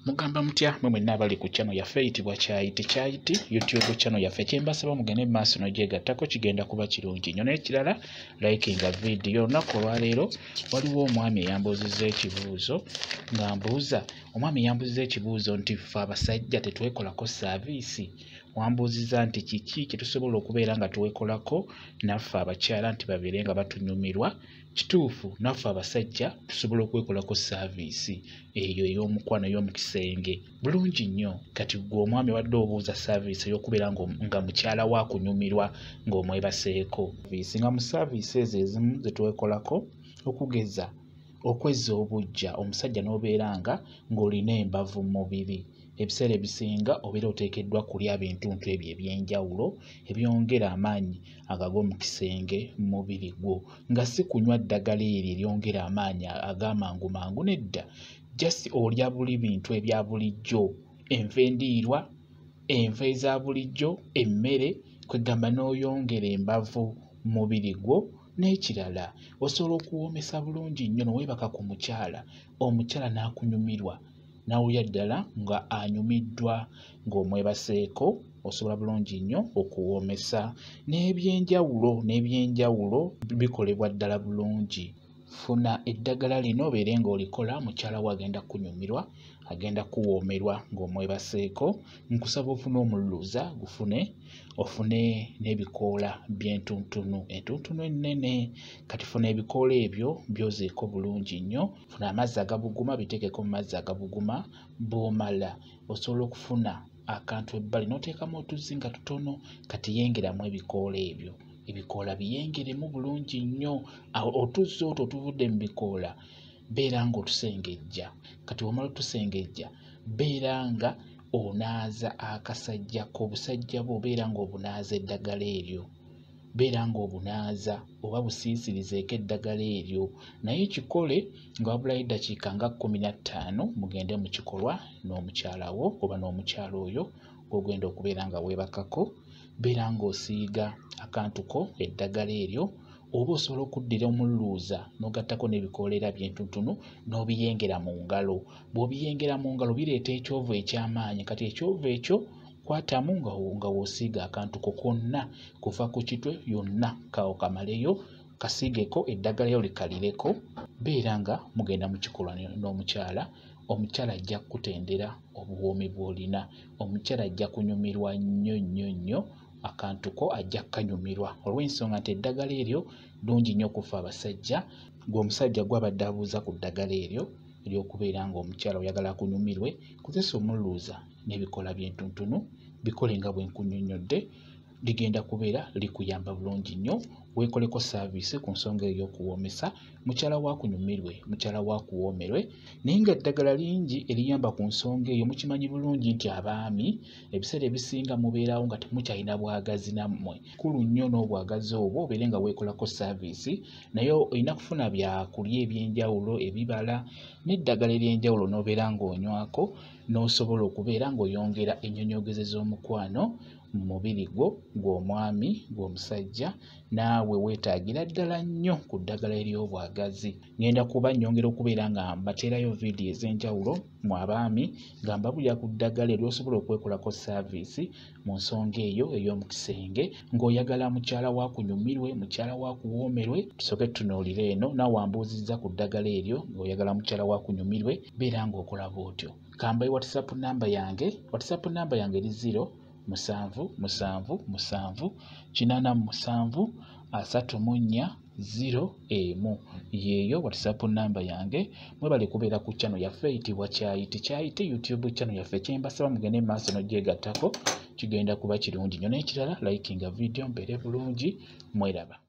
Mugamba mutya mwe mwenna abali ku channel yaffe eyitibwa Kyayiti YouTube channel yaffe kyembasaba mugende maaso n'ogyegattako kigenda kuba kirungi nnyo n'ekirala likinga video. Olunaku olwaleero waliwo omwami eyambuuzizza ekibuuzo ng'ambuuza omwami yambuuzizza ekibuuzo nti ffe abasajja tetwekolako saaviisi. Wambuuzizza nti kiki kye tusobola okubeera nga twekolako naffe abakyala nti babeere nga batunyumirwa. Kituufu naffe abasajja tusobola okwekolako saaviisi eyo ey'omukwano ey'omu kisenge bulungi nnyo. Kati gwe omwami wadde obuuza saaviisi ey'okubeera nga mukyala wa kunyumirwa ng'omwebaseeko. Nga mu saaviisi ezo ezimu ze twekolako okugeza okwezza obuggya omusajja n'obeera ng'olina embavu mu mubiri. Ebiseera ebisinga obeera oteekeddwa kulya bintuntu ebyo eby'enjawulo ebyongera amaanyi agag'omu kisenge mu mubiri gwo, nga si kunywa ddagala eryo eryongera amaanyi ag'amangu nedda. Just olya buli bintu ebya bulijjo, enva endiirwa, enva eza bulijjo, emmere, kwegamba n'oyongera embavu mu mubiri gwo. N'ekirala osobola okuwoomesa bulungi nnyo n'oweebaka ku mukyala, omukyala n'akunyumirwa n'awulira ddala nga anyumiddwa ng'omwebaseeko. Osobola bulungi nnyo okuwoomesa n'ebyenjawulo bikolebwa ddala bulungi. Funa eddagala lino obeere ng'olikola, mukyala wo agenda kunyumirwa, agenda kuwoomerwa ng'omwebaseeko. Nkusaba ofune omululuuza ofune n'ebikoola by'entuntunu, entuntunu ennene. Kati funa ebikoola ebyo byozeeko bulungi nnyo. Funa amazzi agabuguma, biteekeko mu mazzi agabuguma. Bw'omala osobola okufuna akantu ebbali n'oteekamu otuzzi nga tutono. Kati yengeramu ebikoola ebyo, ebikoola biyengeremu bulungi nnyo. Otuzzi otwo otuvudde mu bikoola beera ng'otusengejja. Kati wamala otusengejja beera nga onaaza akasajja k'obusajja bwo, beera ng'obunaaza eddagala eryo, beera ng'obunaaza oba busiisirizeeko eddagala eryo. Naye kikole nga wabulayo eddakiika nga 15 mugende mu kikolwa n'omukyala wo oba n'omukyala oyo gw'ogenda okubeera nga weebakako. Beera ng'osiiga akantu ko eddagala eryo, oba osobola okuddira omululuuza n'ogattako n'ebikoola era by'entuntunu n'obiyengera mu ngalo. Bw'obiyengera mu ngalo bireeta ekyovu eky'amaanyi. Kati ekyovu ekyo kwatamu nga w'osiiga akantu ko konna kuva ku kitwe yonna kamaleyo, kasiigeko eddagala lyo likalireko. Beera nga mugenda mu kikolwa n'omukyala. Omukyala ajja kukutendera obuwoomi bw'olina. Omukyala ajja kunyumirwa nnyo. Akantu ko ajja kukanyumirwa olw'ensonga nti eddagala eryo ddungi nnyo kufa abasajja. Gwe omusajja gw'abadde abuuza ku ddagala eryo ery'okubeera ng'omukyala oyagala akunyumirwe, kozesa omululuuza n'ebikoola by'entuntunu, bikole nga bwe nkunnyonnyodde. Ligenda kubeera likuyamba bulungi nnyo. Weekoleko saaviisi ku nsonga ey'okuwoomesa, mukyala wo akunyumirwe, mukyala wo akuwoomerwe. Naye nga eddagala lingi eriyamba ku nsonga eyo. Mukimanyi bulungi nti abaami ebiseera ebisinga mubeerawo nga temukyalina bwagazi nammwe. Kikulu nnyo n'obwagazi obwo obeere nga weekolako saaviisi, naye olina kufuna byakulya eby'enjawulo, ebibala n'eddagala ery'enjawulo n'obeera ng'onywako, n'osobola okubeera ng'oyongera ennyonyoogeze z'omukwano mu mubiri gwo, gw'omwami, gw'omusajja. Naawe weetaagira ddala nnyo ku ddagala ery'obwagazi. Ngenda kuba nnyongera okubeera nga mbateerayo vidiyo ez'enjawulo mu abaami nga mbabulira ku ddagala ery'osobola okwekolako saaviisi mu nsonga eyo ey'omu kisenge ng'oyagala mukyala wo akunyumirwe, mukyala wo akuwoomerwe. Tusooke tutunuulire eno. Naawe wambuuzizza ku ddagala eryo ng'oyagala mukyala wo akunyumirwe, beera ng'okola bw'otyo. Kambaye WhatsApp namba yange. WhatsApp namba yange eri 0777373401. Yeeyo WhatsApp namba yange. Mwebale kubeera ku channel yaffe eyitibwa Kyayiti YouTube channel yaffe kyembasaba mugende mu maaso n'ogyegattako kigenda kuba kirungi nnyo. N'ekirala likinga video mbeere bulungi. Mweraba.